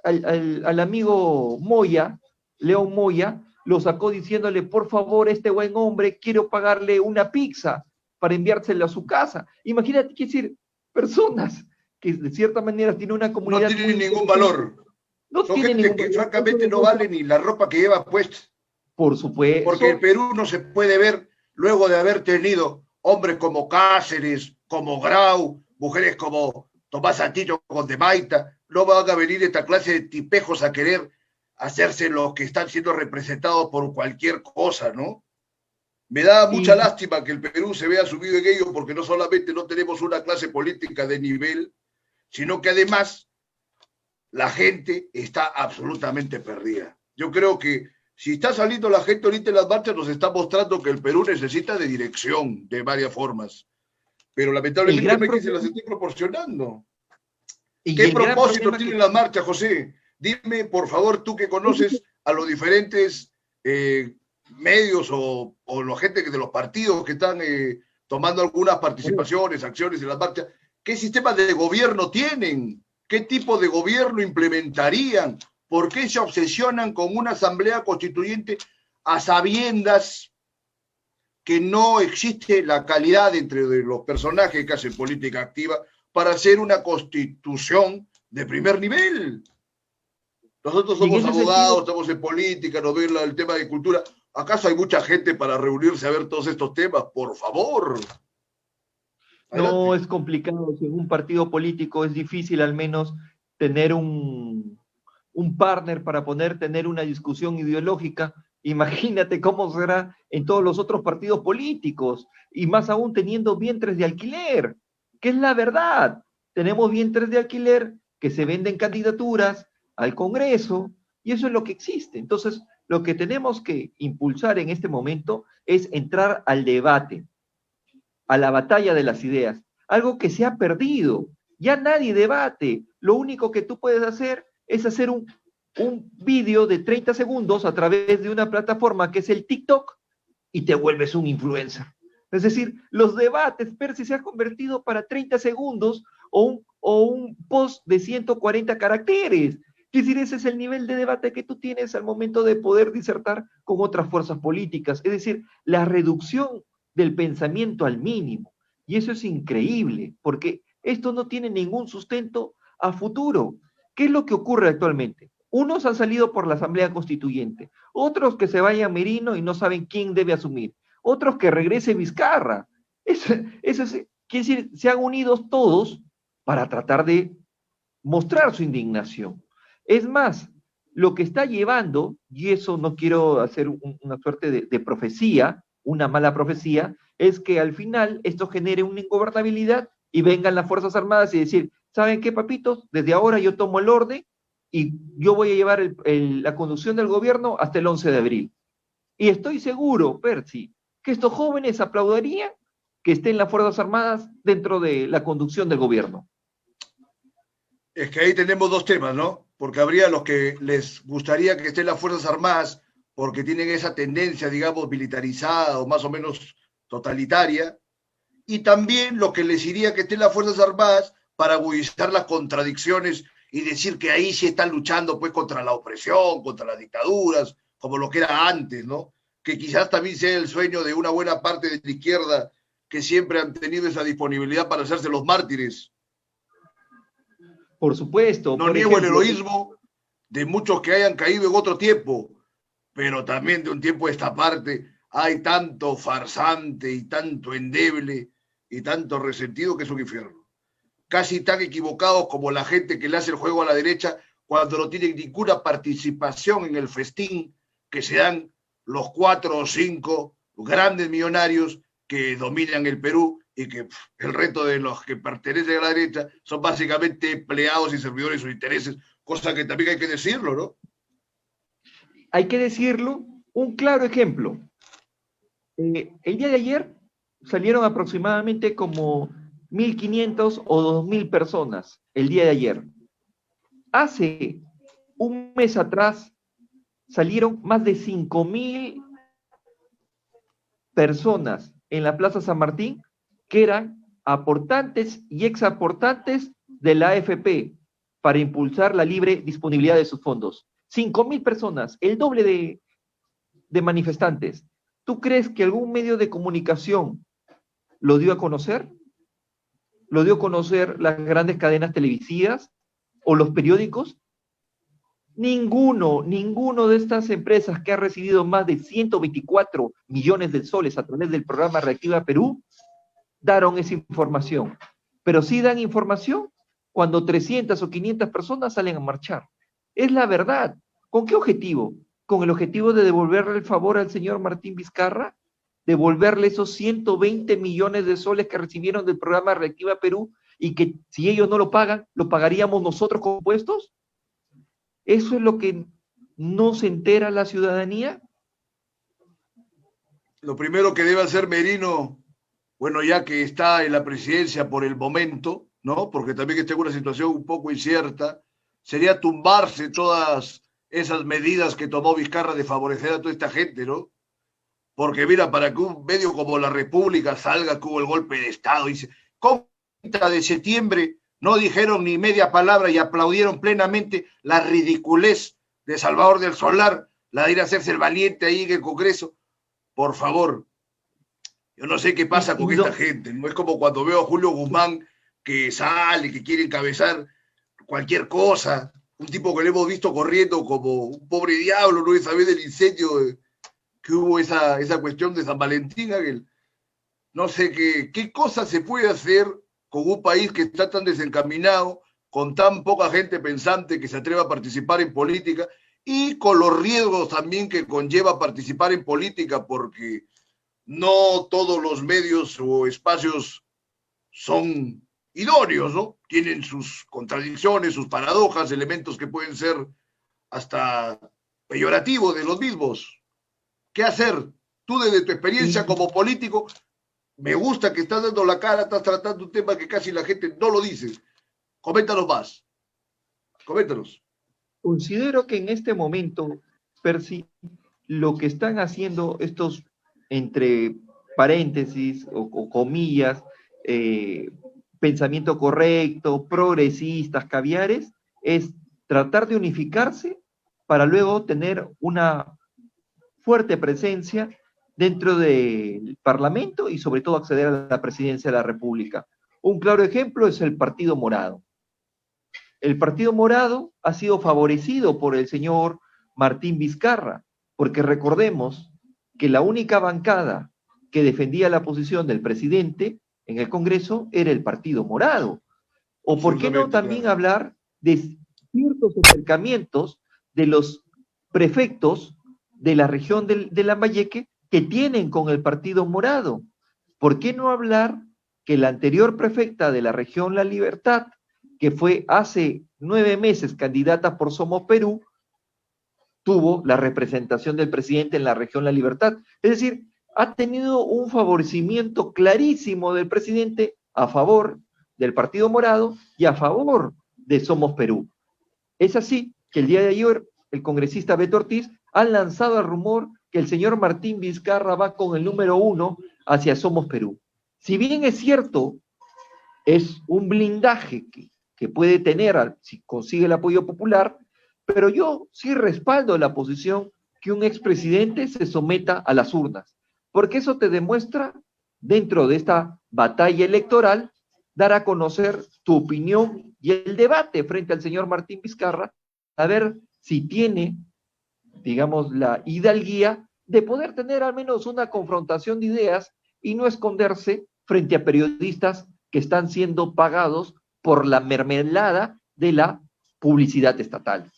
al amigo Moya, León Moya, lo sacó diciéndole, por favor, este buen hombre, quiero pagarle una pizza para enviársela a su casa. Imagínate, quiere decir, personas que de cierta manera tienen una No comunidad muy tienen ningún inteligente, valor. no Son tienen gente ningún que valor. Eso francamente no demuestra, vale ni la ropa que lleva puesta. por Porque el supuesto, Perú no se puede ver luego de haber tenido hombres como Cáceres, como Grau, mujeres como Tomás Santillo con Demaita. No van a venir esta clase de tipejos a querer hacerse los que están siendo representados por cualquier cosa, ¿no? Me da mucha y, lástima que el Perú se vea subido en ello porque no solamente no tenemos una clase política de nivel, sino que además la gente está absolutamente perdida. Yo creo que si está saliendo la gente ahorita en las marchas, nos está mostrando que el Perú necesita de dirección de varias formas. Pero el lamentablemente gran no hay quien se las problema, esté proporcionando. y ¿Qué el gran propósito problema que tienen las marchas, José? Dime, por favor, tú que conoces a los diferentes medios o la gente de los partidos que están tomando algunas participaciones, acciones en las marchas, ¿qué sistema de gobierno tienen? ¿Qué tipo de gobierno implementarían? ¿Por qué se obsesionan con una asamblea constituyente a sabiendas que no existe la calidad entre los personajes que hacen política activa para hacer una constitución de primer nivel? Nosotros y en somos ese abogados, sentido, estamos en política, nos ven el tema de cultura. ¿Acaso hay mucha gente para reunirse a ver todos estos temas? Por favor. no Adelante. es complicado, si en un partido político es difícil al menos tener un partner para poder tener una discusión ideológica. Imagínate cómo será en todos los otros partidos políticos, y más aún teniendo vientres de alquiler, que es la verdad. Tenemos vientres de alquiler que se venden candidaturas al Congreso, y eso es lo que existe. Entonces, lo que tenemos que impulsar en este momento es entrar al debate, a la batalla de las ideas, algo que se ha perdido. Ya nadie debate. Lo único que tú puedes hacer es hacer un vídeo de 30 segundos a través de una plataforma que es el TikTok y te vuelves un influencer. Es decir, los debates, Percy, se ha convertido para 30 segundos o un post de 140 caracteres. Es decir, ese es el nivel de debate que tú tienes al momento de poder disertar con otras fuerzas políticas. Es decir, la reducción del pensamiento al mínimo. Y eso es increíble, porque esto no tiene ningún sustento a futuro. ¿Qué es lo que ocurre actualmente? Unos han salido por la Asamblea Constituyente, otros que se vaya Merino y no saben quién debe asumir, otros que regrese Vizcarra. Eso quiere decir, se han unido todos para tratar de mostrar su indignación. Es más, lo que está llevando, y eso no quiero hacer una suerte de profecía, una mala profecía, es que al final esto genere una ingobernabilidad y vengan las Fuerzas Armadas y decir, ¿saben qué, papitos? Desde ahora yo tomo el orden y yo voy a llevar la conducción del gobierno hasta el 11 de abril. Y estoy seguro, Percy, que estos jóvenes aplaudirían que estén las Fuerzas Armadas dentro de la conducción del gobierno. Es que ahí tenemos dos temas, ¿no? Porque habría los que les gustaría que estén las Fuerzas Armadas porque tienen esa tendencia, digamos, militarizada o más o menos totalitaria, y también los que les iría que estén las Fuerzas Armadas para agudizar las contradicciones y decir que ahí sí están luchando pues contra la opresión, contra las dictaduras, como lo que era antes, ¿no? Que quizás también sea el sueño de una buena parte de la izquierda que siempre han tenido esa disponibilidad para hacerse los mártires. Por supuesto, No por niego el ejemplo, heroísmo de muchos que hayan caído en otro tiempo, pero también de un tiempo a esta parte hay tanto farsante y tanto endeble y tanto resentido que es un infierno. Casi tan equivocados como la gente que le hace el juego a la derecha cuando no tienen ninguna participación en el festín que se dan los 4 o 5 grandes millonarios que dominan el Perú y que el resto de los que pertenecen a la derecha son básicamente empleados y servidores de sus intereses, cosa que también hay que decirlo, ¿no? hay que decirlo, un claro ejemplo. El día de ayer salieron aproximadamente como 1.500 o 2.000 personas el día de ayer. Hace un mes atrás salieron más de 5.000 personas en la Plaza San Martín que eran aportantes y exaportantes de la AFP para impulsar la libre disponibilidad de sus fondos. 5.000 personas, el doble de manifestantes. ¿Tú crees que algún medio de comunicación lo dio a conocer? ¿Lo dio a conocer las grandes cadenas televisivas o los periódicos? Ninguno de estas empresas que ha recibido más de 124 millones de soles a través del programa Reactiva Perú daron esa información. Pero sí dan información cuando 300 o 500 personas salen a marchar. Es la verdad. ¿Con qué objetivo? ¿Con el objetivo de devolverle el favor al señor Martín Vizcarra? ¿Devolverle esos 120 millones de soles que recibieron del programa Reactiva Perú y que si ellos no lo pagan, lo pagaríamos nosotros con impuestos? ¿Eso es lo que no se entera la ciudadanía? Lo primero que debe hacer Merino, bueno, ya que está en la presidencia por el momento, ¿no? Porque también está en una situación un poco incierta, sería tumbarse todas esas medidas que tomó Vizcarra de favorecer a toda esta gente, ¿no? Porque mira, para que un medio como La República salga que hubo el golpe de Estado, dice, ¿cómo el 30 de septiembre no dijeron ni media palabra y aplaudieron plenamente la ridiculez de Salvador del Solar, la de ir a hacerse el valiente ahí en el Congreso? Por favor, yo no sé qué pasa con esta gente, no es como cuando veo a Julio Guzmán que sale, que quiere encabezar cualquier cosa, un tipo que le hemos visto corriendo como un pobre diablo, ¿no? Esa vez del incendio que hubo esa cuestión de San Valentín, Ángel. No sé qué cosa se puede hacer con un país que está tan desencaminado, con tan poca gente pensante que se atreva a participar en política y con los riesgos también que conlleva participar en política, porque no todos los medios o espacios son idóneos, ¿no? Tienen sus contradicciones, sus paradojas, elementos que pueden ser hasta peyorativos de los mismos. ¿Qué hacer? Tú desde tu experiencia como político, me gusta que estás dando la cara, estás tratando un tema que casi la gente no lo dice. Coméntanos más. Coméntanos. Considero que en este momento, Percy, lo que están haciendo estos, entre paréntesis o comillas, pensamiento correcto, progresistas, caviares, es tratar de unificarse para luego tener una fuerte presencia dentro del Parlamento y sobre todo acceder a la presidencia de la República. Un claro ejemplo es el Partido Morado. El Partido Morado ha sido favorecido por el señor Martín Vizcarra, porque recordemos que la única bancada que defendía la posición del presidente en el Congreso era el Partido Morado. O por qué no también hablar de ciertos acercamientos de los prefectos de la región de Lambayeque que tienen con el Partido Morado. ¿Por qué no hablar que la anterior prefecta de la región La Libertad, que fue hace 9 meses candidata por Somos Perú, tuvo la representación del presidente en la región La Libertad? Es decir, ha tenido un favorecimiento clarísimo del presidente a favor del Partido Morado y a favor de Somos Perú. Es así que el día de ayer el congresista Beto Ortiz ha lanzado el rumor que el señor Martín Vizcarra va con el número 1 hacia Somos Perú. Si bien es cierto, es un blindaje que puede tener si consigue el apoyo popular, pero yo sí respaldo la posición que un expresidente se someta a las urnas, porque eso te demuestra, dentro de esta batalla electoral, dar a conocer tu opinión y el debate frente al señor Martín Vizcarra, a ver si tiene, digamos, la hidalguía de poder tener al menos una confrontación de ideas y no esconderse frente a periodistas que están siendo pagados por la mermelada de la publicidad estatal.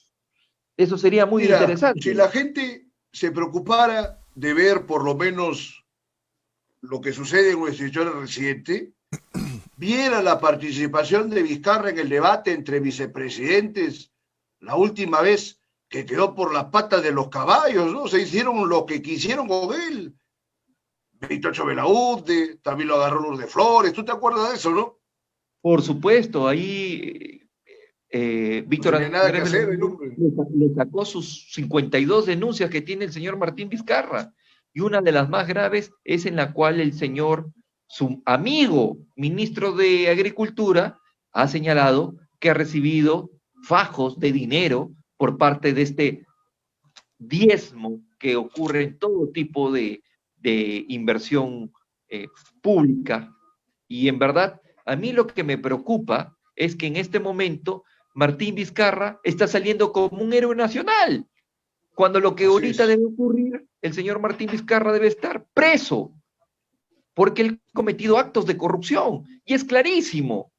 Eso sería muy interesante. Si la gente se preocupara de ver por lo menos lo que sucede en nuestra historia reciente, viera la participación de Vizcarra en el debate entre vicepresidentes, la última vez que quedó por las patas de los caballos, ¿no? Se hicieron lo que quisieron con él. 28 Belaúnde, también lo agarró Lourdes Flores, ¿tú te acuerdas de eso, no? Por supuesto, ahí Víctor Andrés le sacó sus 52 denuncias que tiene el señor Martín Vizcarra, y una de las más graves es en la cual el señor, su amigo ministro de Agricultura, ha señalado que ha recibido fajos de dinero por parte de este diezmo que ocurre en todo tipo de inversión pública. Y en verdad, a mí lo que me preocupa es que en este momento Martín Vizcarra está saliendo como un héroe nacional, cuando lo que ahorita debe ocurrir, el señor Martín Vizcarra debe estar preso, porque él ha cometido actos de corrupción, y es clarísimo.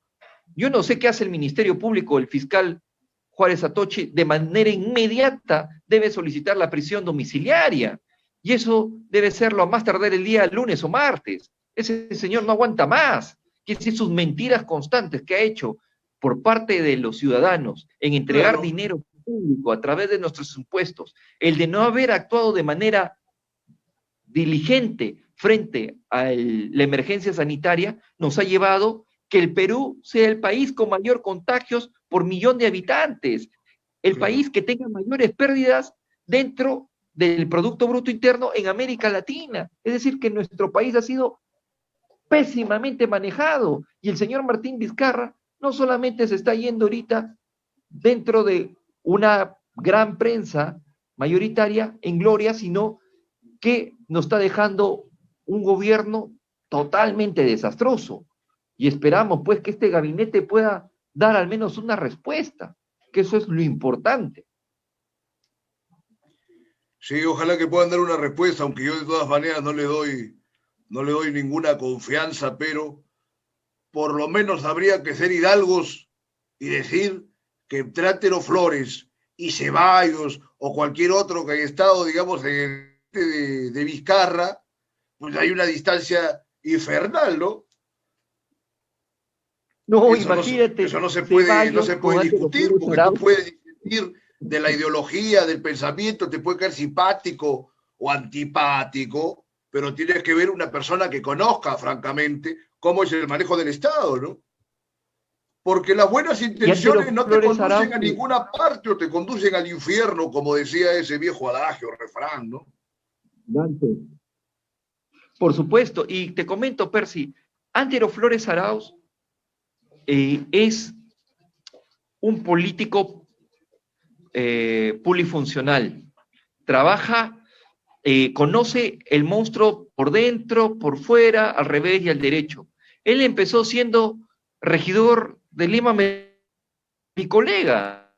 Yo no sé qué hace el Ministerio Público, el fiscal Juárez Atoche, de manera inmediata debe solicitar la prisión domiciliaria, y eso debe serlo a más tardar el día lunes o martes. Ese señor no aguanta más, que es sus mentiras constantes que ha hecho por parte de los ciudadanos en entregar dinero público a través de nuestros impuestos, el de no haber actuado de manera diligente frente a la emergencia sanitaria, nos ha llevado que el Perú sea el país con mayor contagios por millón de habitantes, el país que tenga mayores pérdidas dentro del Producto Bruto Interno en América Latina. Es decir, que nuestro país ha sido pésimamente manejado, y el señor Martín Vizcarra no solamente se está yendo ahorita dentro de una gran prensa mayoritaria en gloria, sino que nos está dejando un gobierno totalmente desastroso. Y esperamos pues que este gabinete pueda dar al menos una respuesta, que eso es lo importante. Sí, ojalá que puedan dar una respuesta, aunque yo de todas maneras no le doy ninguna confianza, pero por lo menos habría que ser hidalgos y decir que Trátero Flores y Ceballos o cualquier otro que haya estado, digamos, de Vizcarra, pues hay una distancia infernal, ¿no? No, eso imagínate. Eso no se puede discutir, porque tú puedes discutir de la ideología, del pensamiento, te puede caer simpático o antipático, pero tienes que ver una persona que conozca, francamente, cómo es el manejo del Estado, ¿no? Porque las buenas intenciones no te conducen a ninguna parte o te conducen al infierno, como decía ese viejo adagio, refrán, ¿no? Dante. Por supuesto, y te comento, Percy, Antero Flores Arauz es un político polifuncional. Trabaja, conoce el monstruo por dentro, por fuera, al revés y al derecho. Él empezó siendo regidor de Lima, mi colega.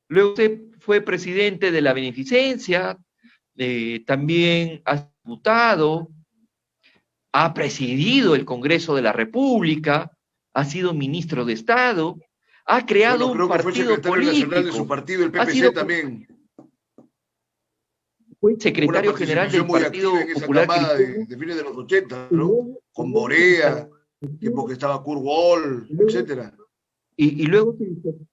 Luego fue presidente de la Beneficencia, también ha diputado, ha presidido el Congreso de la República, ha sido ministro de Estado, ha creado un partido político. Nacional de su partido, el PPC también. fue una secretario general participación del muy Partido activa en esa Popular camada Cristiano, de fines de los 80, y ¿no? luego, y Con luego se Borea, tiempo distanció, que estaba Kurt Wall, y luego, etcétera. y luego se distanció,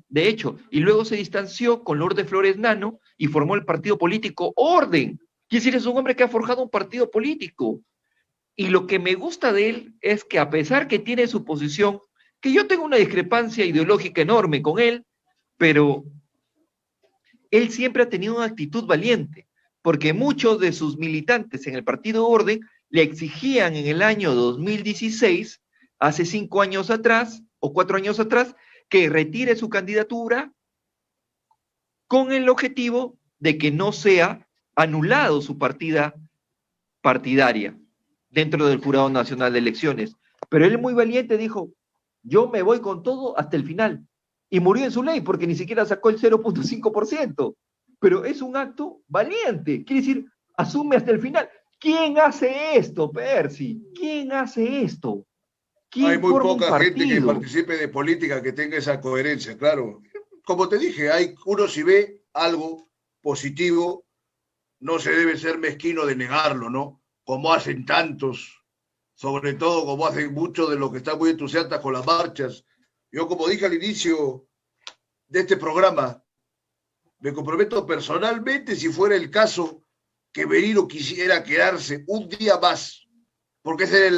de hecho, y luego se distanció con Lourdes Flores Nano y formó el partido político Orden. Quiere decir, es un hombre que ha forjado un partido político. Y lo que me gusta de él es que a pesar que tiene su posición, que yo tengo una discrepancia ideológica enorme con él, pero él siempre ha tenido una actitud valiente, porque muchos de sus militantes en el Partido Orden le exigían en el año 2016, hace 5 años atrás o 4 años atrás, que retire su candidatura con el objetivo de que no sea anulado su partida partidaria dentro del Jurado Nacional de Elecciones. Pero él muy valiente dijo, yo me voy con todo hasta el final. Y murió en su ley porque ni siquiera sacó el 0.5%. Pero es un acto valiente. Quiere decir, asume hasta el final. ¿Quién hace esto, Percy? ¿Quién hace esto? Hay ¿Quién muy forma un poca gente que partido? participe de política que tenga esa coherencia, claro. Como te dije, uno si ve algo positivo, no se debe ser mezquino de negarlo, ¿no? Como hacen tantos, sobre todo como hacen muchos de los que están muy entusiastas con las marchas. Yo, como dije al inicio de este programa, me comprometo personalmente, si fuera el caso, que Merino quisiera quedarse un día más, porque ese es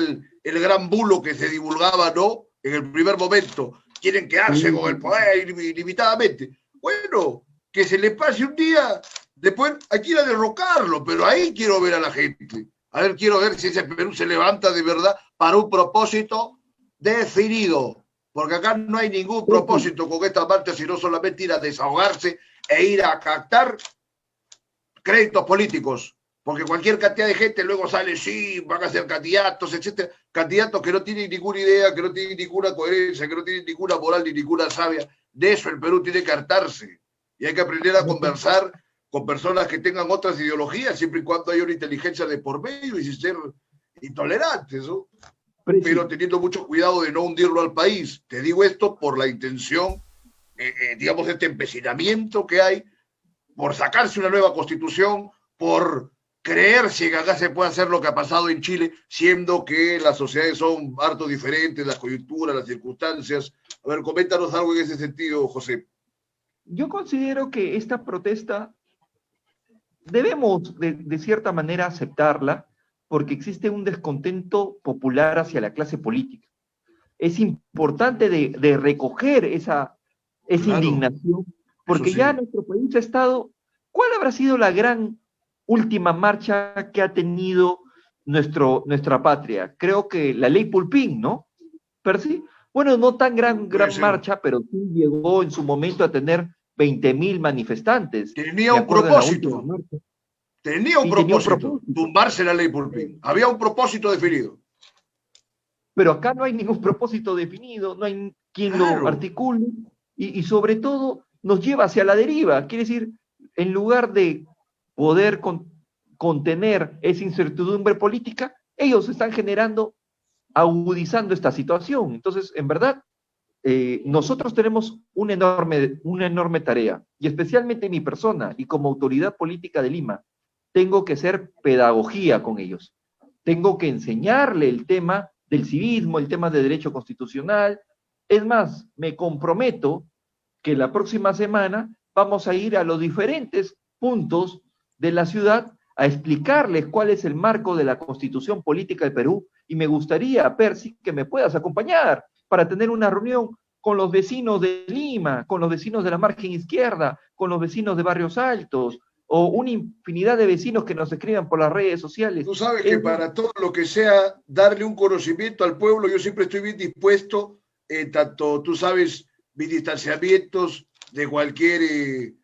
el gran bulo que se divulgaba, ¿no? En el primer momento. Quieren quedarse con el poder ilimitadamente. Bueno, que se le pase un día, después hay que ir a derrocarlo, pero ahí quiero ver a la gente. A ver, quiero ver si ese Perú se levanta de verdad para un propósito definido. Porque acá no hay ningún propósito con esta marcha, sino solamente ir a desahogarse e ir a captar créditos políticos. Porque cualquier cantidad de gente luego sale, sí, van a ser candidatos, etcétera. Candidatos que no tienen ninguna idea, que no tienen ninguna coherencia, que no tienen ninguna moral ni ninguna sabia. De eso el Perú tiene que hartarse. Y hay que aprender a conversar con personas que tengan otras ideologías, siempre y cuando haya una inteligencia de por medio y sin ser intolerantes, ¿no? Pero teniendo mucho cuidado de no hundirlo al país. Te digo esto por la intención, digamos, este empecinamiento que hay por sacarse una nueva constitución, por creer si acá se puede hacer lo que ha pasado en Chile, siendo que las sociedades son harto diferentes, las coyunturas, las circunstancias. A ver, coméntanos algo en ese sentido, José. Yo considero que esta protesta debemos de cierta manera aceptarla porque existe un descontento popular hacia la clase política. Es importante de recoger esa Claro, indignación, eso porque ya sí. nuestro país ha estado, ¿cuál habrá sido la gran última marcha que ha tenido nuestra patria? Creo que la ley Pulpín, ¿no? Percy. Bueno, no tan Puede gran ser. marcha, pero sí llegó en su momento a tener 20.000 manifestantes. Tenía Me un acuerdo en la última propósito. marcha. Tenía un Y tenía un propósito. propósito. Tumbarse la ley Pulpín. Había un propósito definido. Pero acá no hay ningún propósito definido, no hay quien lo Claro. articule y sobre todo nos lleva hacia la deriva. Quiere decir, en lugar de poder contener esa incertidumbre política, ellos están generando, agudizando esta situación. Entonces, en verdad, nosotros tenemos una enorme tarea, y especialmente mi persona y como autoridad política de Lima, tengo que hacer pedagogía con ellos. Tengo que enseñarle el tema del civismo, el tema de derecho constitucional. Es más, me comprometo que la próxima semana vamos a ir a los diferentes puntos de la ciudad a explicarles cuál es el marco de la constitución política del Perú y me gustaría, Percy, que me puedas acompañar para tener una reunión con los vecinos de Lima, con los vecinos de la margen izquierda, con los vecinos de Barrios Altos, o una infinidad de vecinos que nos escriban por las redes sociales. Tú sabes que Es más, para todo lo que sea darle un conocimiento al pueblo, yo siempre estoy bien dispuesto, tanto, tú sabes, mis distanciamientos de cualquier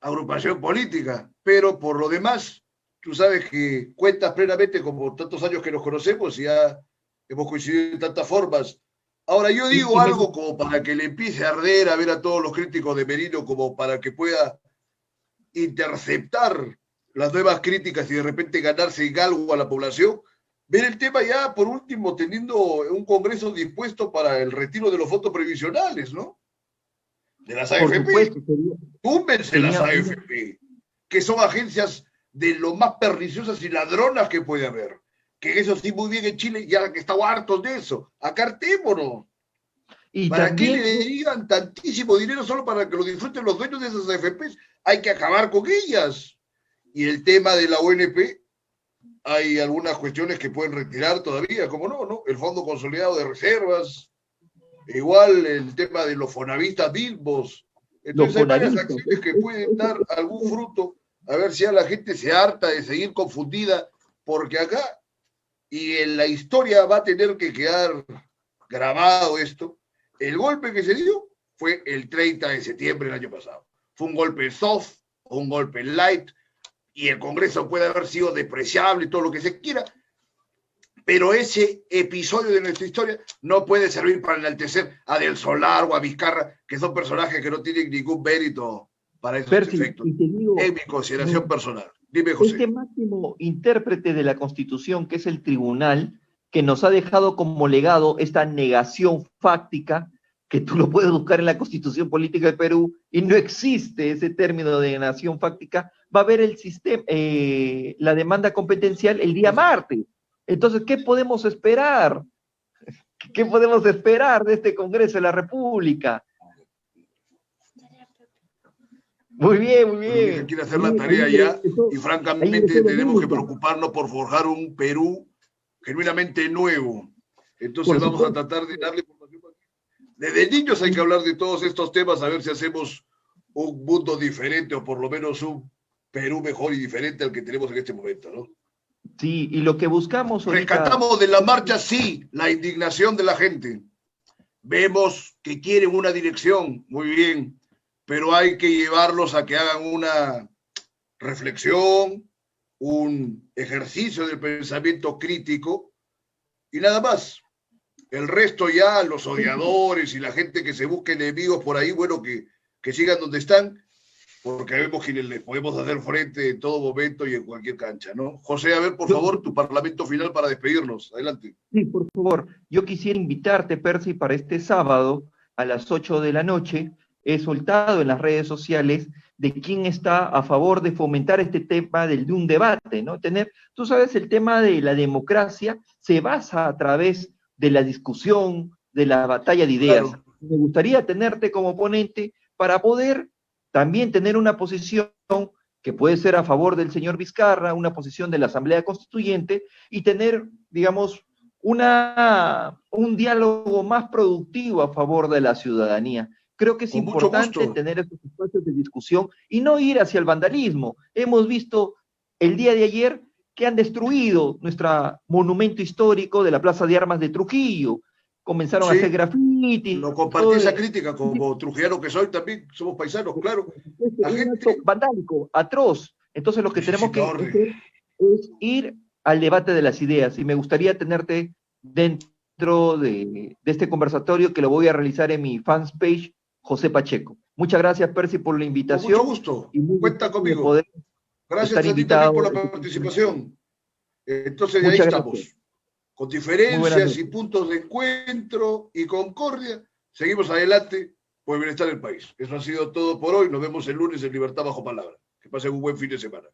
agrupación política, pero por lo demás, tú sabes que cuentas plenamente como tantos años que nos conocemos y ya hemos coincidido en tantas formas. Ahora, yo digo y me, algo como para que le empiece a arder a ver a todos los críticos de Merino, como para que pueda interceptar las nuevas críticas y de repente ganarse algo a la población, ver el tema ya, por último, teniendo un Congreso dispuesto para el retiro de los fondos previsionales, ¿no? De las por AFP. supuesto, Túmbense las sería AFP. que son agencias de lo más perniciosas y ladronas que puede haber. Que eso sí, muy bien en Chile, ya que estamos hartos de eso. Acartémonos. Y ¿Para qué también, le derivan tantísimo dinero solo para que lo disfruten los dueños de esas AFPs? Hay que acabar con ellas. Y el tema de la ONP, hay algunas cuestiones que pueden retirar todavía, como no, el Fondo Consolidado de Reservas, igual el tema de los fonavistas bilbos. los Entonces hay varias fonavistas, acciones que pueden dar algún fruto, a ver si a la gente se harta de seguir confundida, porque acá y en la historia va a tener que quedar grabado esto. El golpe que se dio fue el 30 de septiembre del año pasado. Fue un golpe soft, un golpe light, y el Congreso puede haber sido despreciable y todo lo que se quiera, pero ese episodio de nuestra historia no puede servir para enaltecer a Del Solar o a Vizcarra, que son personajes que no tienen ningún mérito para esos Percy, efectos. y te digo, En mi consideración personal. Dime, José. este máximo intérprete de la Constitución, que es el tribunal, que nos ha dejado como legado esta negación fáctica, que tú lo puedes buscar en la Constitución Política del Perú, y no existe ese término de negación fáctica, va a haber el sistema, la demanda competencial el día martes. Entonces, ¿qué podemos esperar? ¿Qué podemos esperar de este Congreso de la República? Muy bien, muy Pero mi hija bien. quiere hacer la tarea ya y francamente tenemos que Música. preocuparnos por forjar un Perú genuinamente nuevo. Entonces Por vamos a supuesto. tratar de darle información. Desde niños hay que hablar de todos estos temas, a ver si hacemos un mundo diferente o por lo menos un Perú mejor y diferente al que tenemos en este momento, ¿no? Sí, y lo que buscamos ahorita, Rescatamos de la marcha, sí, la indignación de la gente. Vemos que quieren una dirección, muy bien, pero hay que llevarlos a que hagan una reflexión, un ejercicio del pensamiento crítico y nada más. El resto ya, los odiadores y la gente que se busque enemigos por ahí, bueno, que sigan donde están, porque vemos que les podemos hacer frente en todo momento y en cualquier cancha, ¿no? José, a ver, por favor, tu parlamento final para despedirnos. Adelante. sí, por favor, yo quisiera invitarte, Percy, para este sábado a las 8 de la noche. He soltado en las redes sociales de quién está a favor de fomentar este tema de un debate, ¿no? Tú sabes, el tema de la democracia se basa a través de la discusión, de la batalla de ideas. Claro. Me gustaría tenerte como ponente para poder también tener una posición que puede ser a favor del señor Vizcarra, una posición de la Asamblea Constituyente y tener, digamos, un diálogo más productivo a favor de la ciudadanía. Creo que es Con mucho importante gusto. tener estos espacios de discusión y no ir hacia el vandalismo. Hemos visto el día de ayer que han destruido nuestro monumento histórico de la Plaza de Armas de Trujillo. Comenzaron a hacer Sí, grafitis. lo compartí esa crítica como trujillano que soy también, somos paisanos, claro. La Un gente, acto vandálico, atroz. Entonces lo que tenemos que necesita orden. hacer es ir al debate de las ideas y me gustaría tenerte dentro de este conversatorio que lo voy a realizar en mi fans page, José Pacheco. Muchas gracias, Percy, por la Con mucho invitación gusto. y muy Cuenta gustoso de conmigo. poder Gracias estar a ti también invitado. por la participación. Entonces, ahí Muchas estamos. gracias. Con Muy buenas diferencias y noches. puntos de encuentro y concordia, seguimos adelante por el bienestar del país. Eso ha sido todo por hoy. Nos vemos el lunes en Libertad Bajo Palabra. Que pasen un buen fin de semana.